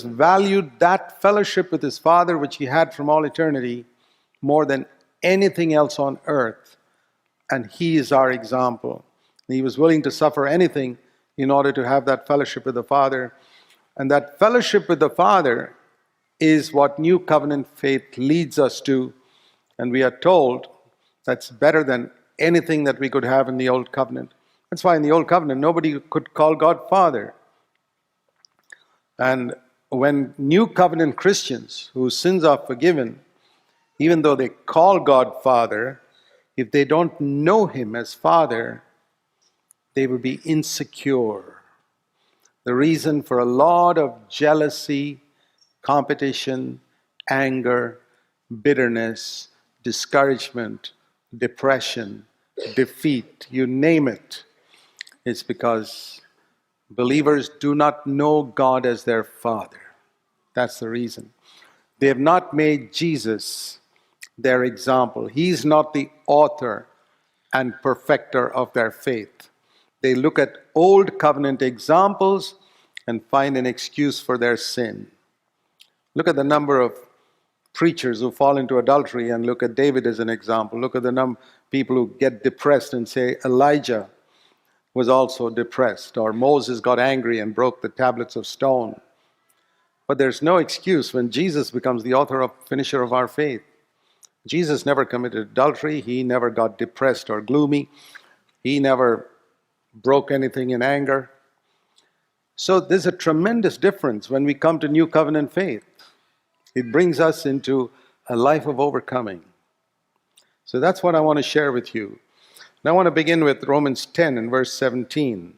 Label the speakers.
Speaker 1: valued that fellowship with his Father, which he had from all eternity, more than anything else on earth. And he is our example. He was willing to suffer anything in order to have that fellowship with the Father. And that fellowship with the Father is what New Covenant faith leads us to. And we are told that's better than anything that we could have in the Old Covenant. That's why in the Old Covenant, nobody could call God Father. And when New Covenant Christians whose sins are forgiven, even though they call God Father, if they don't know him as Father, they will be insecure. The reason for a lot of jealousy, competition, anger, bitterness, discouragement, depression, defeat, you name it, is because believers do not know God as their Father. That's the reason. They have not made Jesus their example. He's not the author and perfecter of their faith. They look at old covenant examples and find an excuse for their sin. Look at the number of preachers who fall into adultery and look at David as an example. Look at the people who get depressed and say Elijah was also depressed, or Moses got angry and broke the tablets of stone. But there's no excuse when Jesus becomes the author and finisher of our faith. Jesus never committed adultery. He never got depressed or gloomy. He never broke anything in anger. So there's a tremendous difference when we come to New Covenant faith. It brings us into a life of overcoming. So that's what I want to share with you. And I want to begin with Romans 10 and verse 17.